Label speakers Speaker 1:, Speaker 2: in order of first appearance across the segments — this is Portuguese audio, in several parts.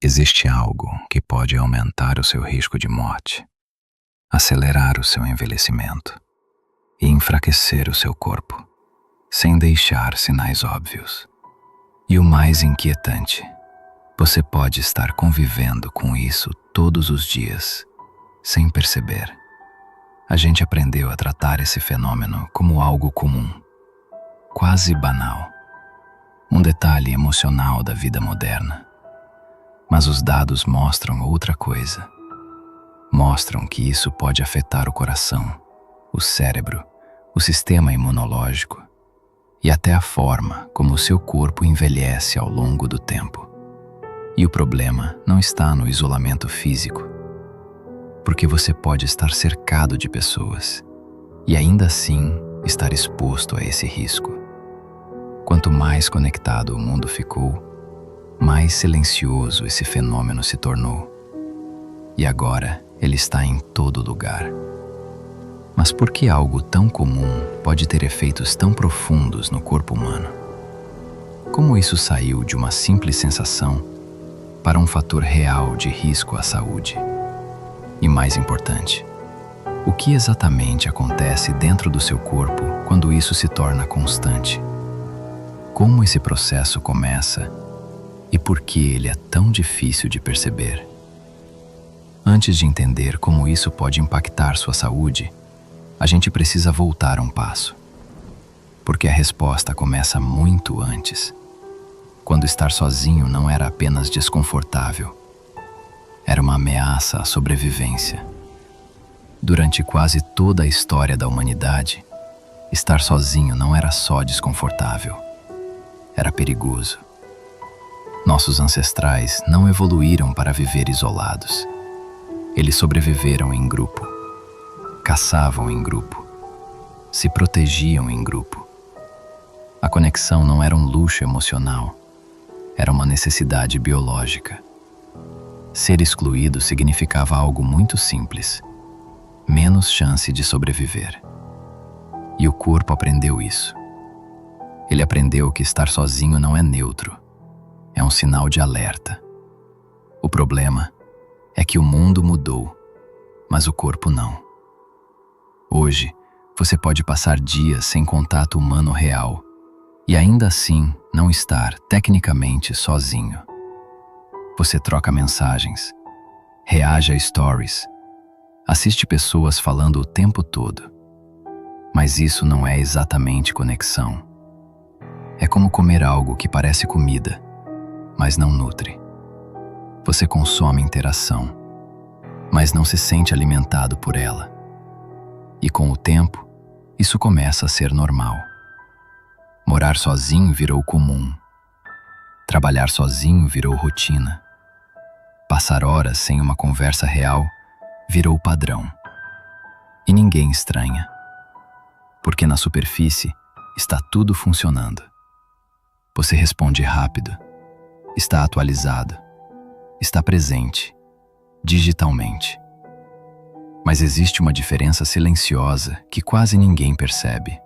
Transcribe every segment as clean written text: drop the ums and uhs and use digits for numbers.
Speaker 1: Existe algo que pode aumentar o seu risco de morte, acelerar o seu envelhecimento e enfraquecer o seu corpo, sem deixar sinais óbvios. E o mais inquietante, você pode estar convivendo com isso todos os dias, sem perceber. A gente aprendeu a tratar esse fenômeno como algo comum, quase banal, um detalhe emocional da vida moderna. Mas os dados mostram outra coisa. Mostram que isso pode afetar o coração, o cérebro, o sistema imunológico e até a forma como o seu corpo envelhece ao longo do tempo. E o problema não está no isolamento físico, porque você pode estar cercado de pessoas e ainda assim estar exposto a esse risco. Quanto mais conectado o mundo ficou, mais silencioso esse fenômeno se tornou. E agora ele está em todo lugar. Mas por que algo tão comum pode ter efeitos tão profundos no corpo humano? Como isso saiu de uma simples sensação para um fator real de risco à saúde? E mais importante, o que exatamente acontece dentro do seu corpo quando isso se torna constante? Como esse processo começa e por que ele é tão difícil de perceber? Antes de entender como isso pode impactar sua saúde, a gente precisa voltar um passo. Porque a resposta começa muito antes, quando estar sozinho não era apenas desconfortável, era uma ameaça à sobrevivência. Durante quase toda a história da humanidade, estar sozinho não era só desconfortável, era perigoso. Nossos ancestrais não evoluíram para viver isolados. Eles sobreviveram em grupo, caçavam em grupo, se protegiam em grupo. A conexão não era um luxo emocional, era uma necessidade biológica. Ser excluído significava algo muito simples: menos chance de sobreviver. E o corpo aprendeu isso. Ele aprendeu que estar sozinho não é neutro, é um sinal de alerta. O problema é que o mundo mudou, mas o corpo não. Hoje, você pode passar dias sem contato humano real e ainda assim não estar tecnicamente sozinho. Você troca mensagens, reage a stories, assiste pessoas falando o tempo todo. Mas isso não é exatamente conexão. É como comer algo que parece comida, mas não nutre. Você consome interação, mas não se sente alimentado por ela. E com o tempo, isso começa a ser normal. Morar sozinho virou comum. Trabalhar sozinho virou rotina. Passar horas sem uma conversa real virou padrão. E ninguém estranha, porque na superfície está tudo funcionando. Você responde rápido, está atualizado, está presente, digitalmente. Mas existe uma diferença silenciosa que quase ninguém percebe.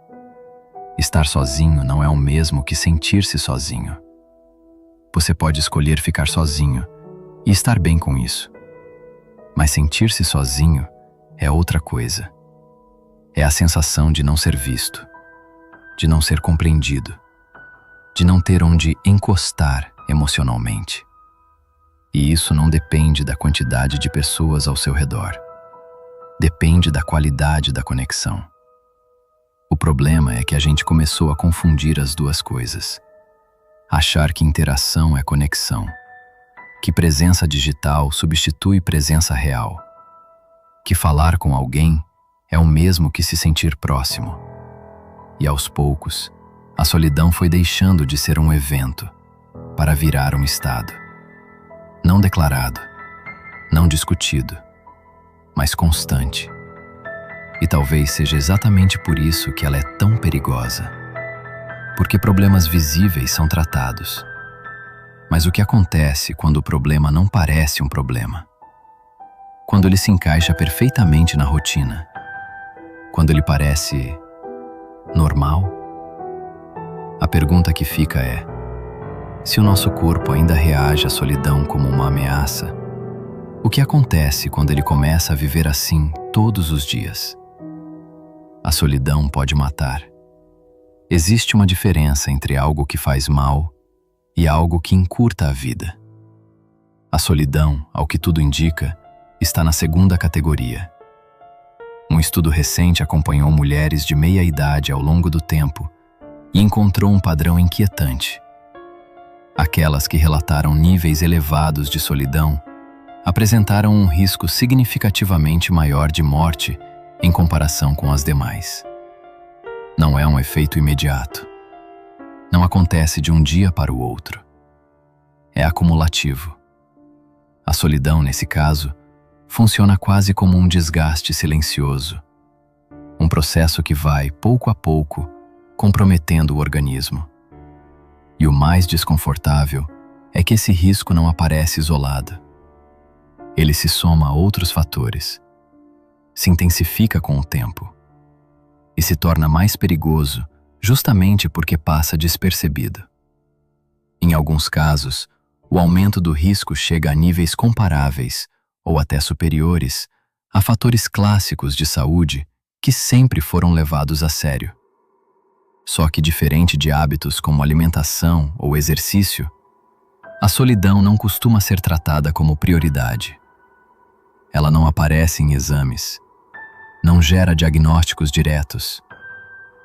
Speaker 1: Estar sozinho não é o mesmo que sentir-se sozinho. Você pode escolher ficar sozinho e estar bem com isso. Mas sentir-se sozinho é outra coisa. É a sensação de não ser visto, de não ser compreendido, de não ter onde encostar emocionalmente. E isso não depende da quantidade de pessoas ao seu redor. Depende da qualidade da conexão. O problema é que a gente começou a confundir as duas coisas. Achar que interação é conexão, que presença digital substitui presença real, que falar com alguém é o mesmo que se sentir próximo. E aos poucos, a solidão foi deixando de ser um evento para virar um estado. Não declarado, não discutido, mas constante. E talvez seja exatamente por isso que ela é tão perigosa. Porque problemas visíveis são tratados. Mas o que acontece quando o problema não parece um problema? Quando ele se encaixa perfeitamente na rotina? Quando ele parece normal? A pergunta que fica é: se o nosso corpo ainda reage à solidão como uma ameaça, ameaça. O que acontece quando ele começa a viver assim todos os dias? A solidão pode matar. Existe uma diferença entre algo que faz mal e algo que encurta a vida. A solidão, ao que tudo indica, está na segunda categoria. Um estudo recente acompanhou mulheres de meia idade ao longo do tempo e encontrou um padrão inquietante. Aquelas que relataram níveis elevados de solidão apresentaram um risco significativamente maior de morte em comparação com as demais. Não é um efeito imediato. Não acontece de um dia para o outro. É acumulativo. A solidão, nesse caso, funciona quase como um desgaste silencioso. Um processo que vai, pouco a pouco, comprometendo o organismo. E o mais desconfortável é que esse risco não aparece isolado. Ele se soma a outros fatores, se intensifica com o tempo e se torna mais perigoso justamente porque passa despercebido. Em alguns casos, o aumento do risco chega a níveis comparáveis ou até superiores a fatores clássicos de saúde que sempre foram levados a sério. Só que, diferente de hábitos como alimentação ou exercício, a solidão não costuma ser tratada como prioridade. Ela não aparece em exames, não gera diagnósticos diretos,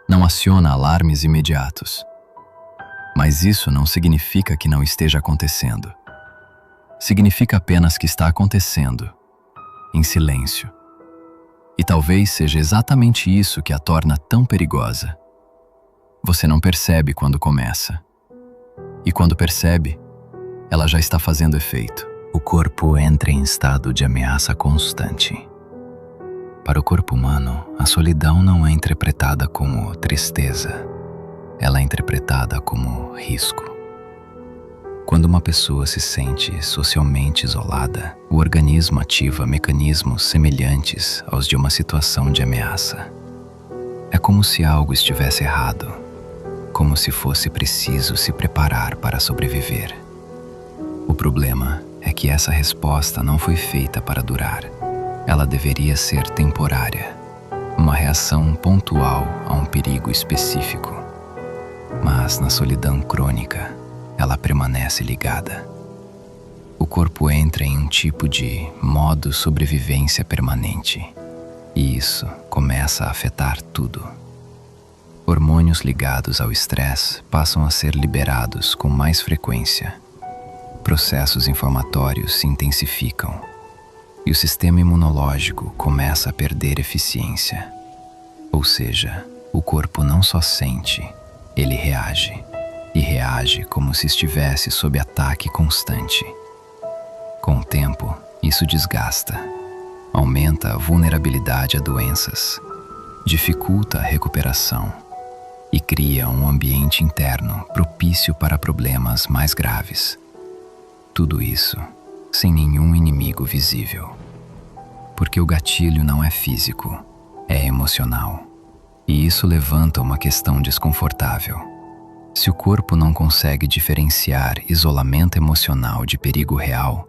Speaker 1: não aciona alarmes imediatos. Mas isso não significa que não esteja acontecendo. Significa apenas que está acontecendo, em silêncio. E talvez seja exatamente isso que a torna tão perigosa. Você não percebe quando começa. E quando percebe, ela já está fazendo efeito. O corpo entra em estado de ameaça constante. Para o corpo humano, a solidão não é interpretada como tristeza. Ela é interpretada como risco. Quando uma pessoa se sente socialmente isolada, o organismo ativa mecanismos semelhantes aos de uma situação de ameaça. É como se algo estivesse errado, como se fosse preciso se preparar para sobreviver. O problema é que essa resposta não foi feita para durar. Ela deveria ser temporária, uma reação pontual a um perigo específico. Mas na solidão crônica, ela permanece ligada. O corpo entra em um tipo de modo sobrevivência permanente, e isso começa a afetar tudo. Hormônios ligados ao estresse passam a ser liberados com mais frequência. Processos inflamatórios se intensificam e o sistema imunológico começa a perder eficiência. Ou seja, o corpo não só sente, ele reage. E reage como se estivesse sob ataque constante. Com o tempo, isso desgasta, aumenta a vulnerabilidade a doenças, dificulta a recuperação e cria um ambiente interno propício para problemas mais graves. Tudo isso sem nenhum inimigo visível. Porque o gatilho não é físico, é emocional. E isso levanta uma questão desconfortável. Se o corpo não consegue diferenciar isolamento emocional de perigo real,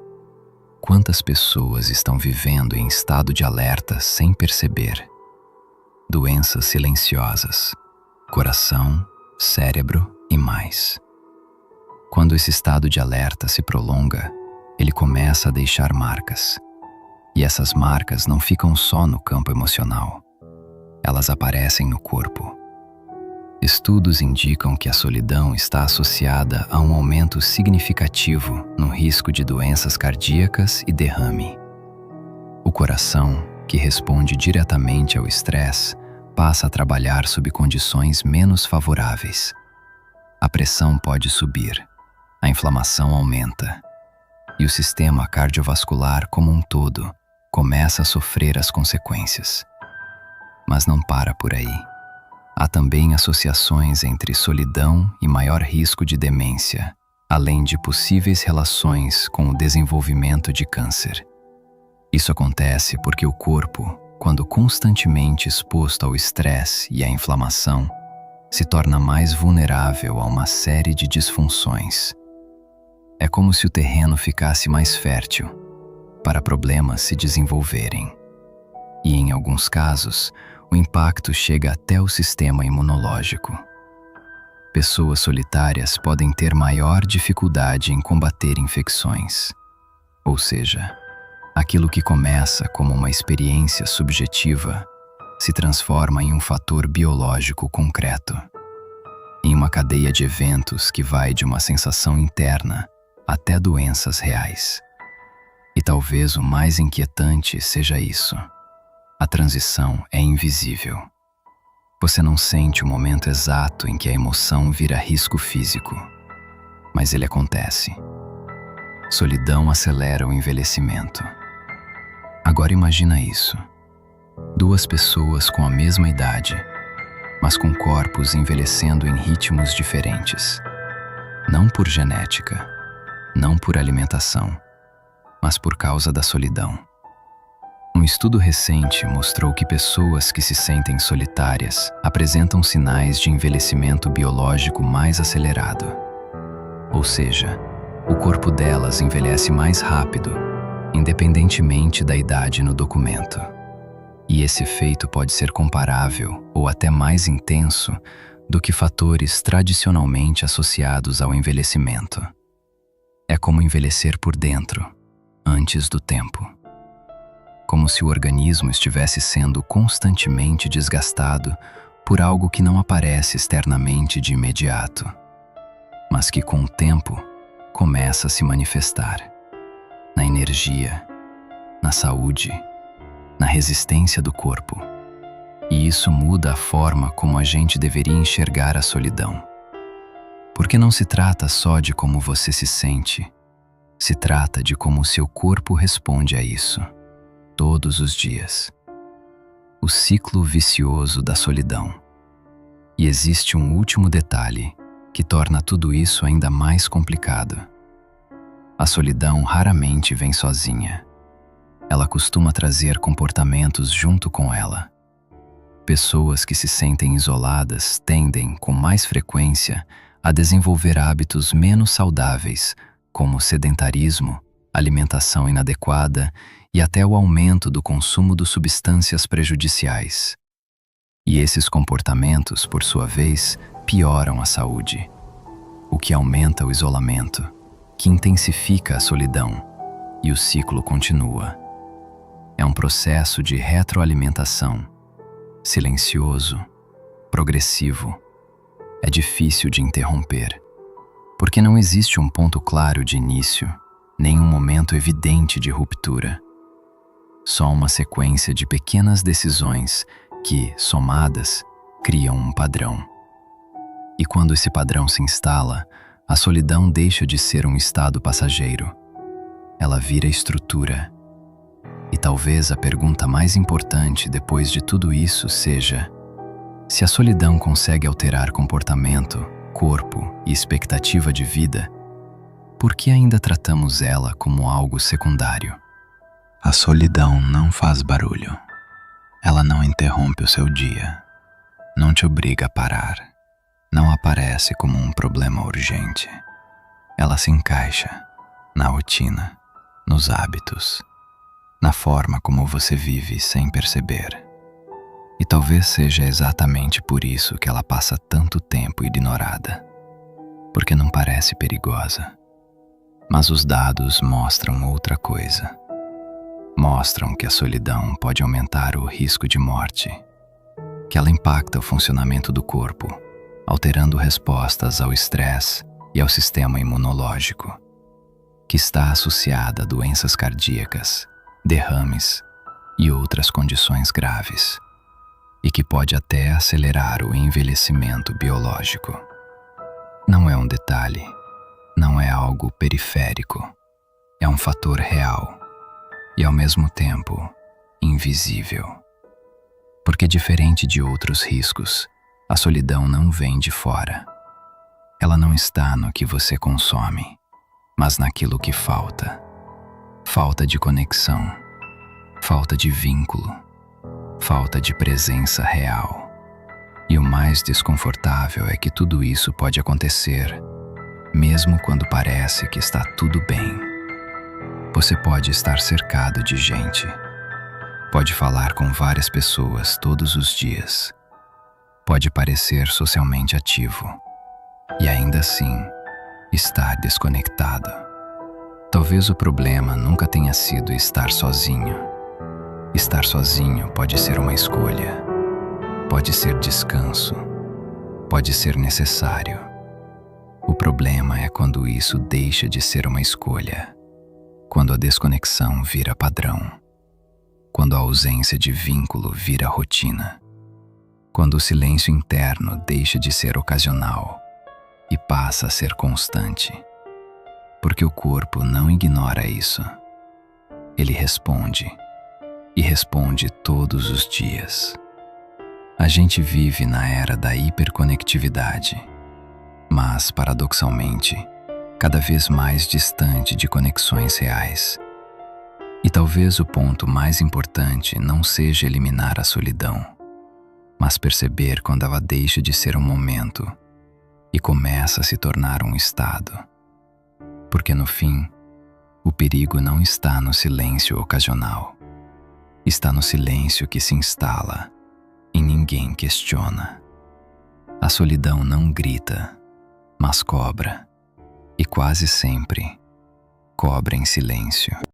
Speaker 1: quantas pessoas estão vivendo em estado de alerta sem perceber? Doenças silenciosas, coração, cérebro e mais. Quando esse estado de alerta se prolonga, ele começa a deixar marcas. E essas marcas não ficam só no campo emocional. Elas aparecem no corpo. Estudos indicam que a solidão está associada a um aumento significativo no risco de doenças cardíacas e derrame. O coração, que responde diretamente ao estresse, passa a trabalhar sob condições menos favoráveis. A pressão pode subir, a inflamação aumenta, e o sistema cardiovascular como um todo começa a sofrer as consequências. Mas não para por aí. Há também associações entre solidão e maior risco de demência, além de possíveis relações com o desenvolvimento de câncer. Isso acontece porque o corpo, quando constantemente exposto ao estresse e à inflamação, se torna mais vulnerável a uma série de disfunções. É como se o terreno ficasse mais fértil para problemas se desenvolverem. E, em alguns casos, o impacto chega até o sistema imunológico. Pessoas solitárias podem ter maior dificuldade em combater infecções. Ou seja, aquilo que começa como uma experiência subjetiva se transforma em um fator biológico concreto, em uma cadeia de eventos que vai de uma sensação interna até doenças reais. E talvez o mais inquietante seja isso: a transição é invisível. Você não sente o momento exato em que a emoção vira risco físico, mas ele acontece. Solidão acelera o envelhecimento. Agora imagina isso: duas pessoas com a mesma idade, mas com corpos envelhecendo em ritmos diferentes. Não por genética, não por alimentação, mas por causa da solidão. Um estudo recente mostrou que pessoas que se sentem solitárias apresentam sinais de envelhecimento biológico mais acelerado. Ou seja, o corpo delas envelhece mais rápido, independentemente da idade no documento. E esse efeito pode ser comparável ou até mais intenso do que fatores tradicionalmente associados ao envelhecimento. É como envelhecer por dentro, antes do tempo. Como se o organismo estivesse sendo constantemente desgastado por algo que não aparece externamente de imediato, mas que com o tempo começa a se manifestar na energia, na saúde, na resistência do corpo. E isso muda a forma como a gente deveria enxergar a solidão. Porque não se trata só de como você se sente, se trata de como o seu corpo responde a isso, todos os dias. O ciclo vicioso da solidão. E existe um último detalhe que torna tudo isso ainda mais complicado. A solidão raramente vem sozinha. Ela costuma trazer comportamentos junto com ela. Pessoas que se sentem isoladas tendem, com mais frequência, a desenvolver hábitos menos saudáveis, como sedentarismo, alimentação inadequada e até o aumento do consumo de substâncias prejudiciais. E esses comportamentos, por sua vez, pioram a saúde, o que aumenta o isolamento, que intensifica a solidão, e o ciclo continua. É um processo de retroalimentação, silencioso, progressivo. É difícil de interromper, porque não existe um ponto claro de início, nem um momento evidente de ruptura. Só uma sequência de pequenas decisões que, somadas, criam um padrão. E quando esse padrão se instala, a solidão deixa de ser um estado passageiro. Ela vira estrutura. E talvez a pergunta mais importante depois de tudo isso seja: se a solidão consegue alterar comportamento, corpo e expectativa de vida, por que ainda tratamos ela como algo secundário? A solidão não faz barulho. Ela não interrompe o seu dia. Não te obriga a parar. Não aparece como um problema urgente. Ela se encaixa na rotina, nos hábitos, na forma como você vive sem perceber. E talvez seja exatamente por isso que ela passa tanto tempo ignorada. Porque não parece perigosa. Mas os dados mostram outra coisa. Mostram que a solidão pode aumentar o risco de morte, que ela impacta o funcionamento do corpo, alterando respostas ao estresse e ao sistema imunológico, que está associada a doenças cardíacas, derrames e outras condições graves, e que pode até acelerar o envelhecimento biológico. Não é um detalhe, não é algo periférico, é um fator real. E ao mesmo tempo, invisível. Porque diferente de outros riscos, a solidão não vem de fora. Ela não está no que você consome, mas naquilo que falta. Falta de conexão, falta de vínculo, falta de presença real. E o mais desconfortável é que tudo isso pode acontecer mesmo quando parece que está tudo bem. Você pode estar cercado de gente, pode falar com várias pessoas todos os dias, pode parecer socialmente ativo e ainda assim estar desconectado. Talvez o problema nunca tenha sido estar sozinho. Estar sozinho pode ser uma escolha, pode ser descanso, pode ser necessário. O problema é quando isso deixa de ser uma escolha, quando a desconexão vira padrão, quando a ausência de vínculo vira rotina, quando o silêncio interno deixa de ser ocasional e passa a ser constante. Porque o corpo não ignora isso. Ele responde, e responde todos os dias. A gente vive na era da hiperconectividade, mas, paradoxalmente, cada vez mais distante de conexões reais. E talvez o ponto mais importante não seja eliminar a solidão, mas perceber quando ela deixa de ser um momento e começa a se tornar um estado. Porque no fim, o perigo não está no silêncio ocasional. Está no silêncio que se instala e ninguém questiona. A solidão não grita, mas cobra, e quase sempre cobra em silêncio.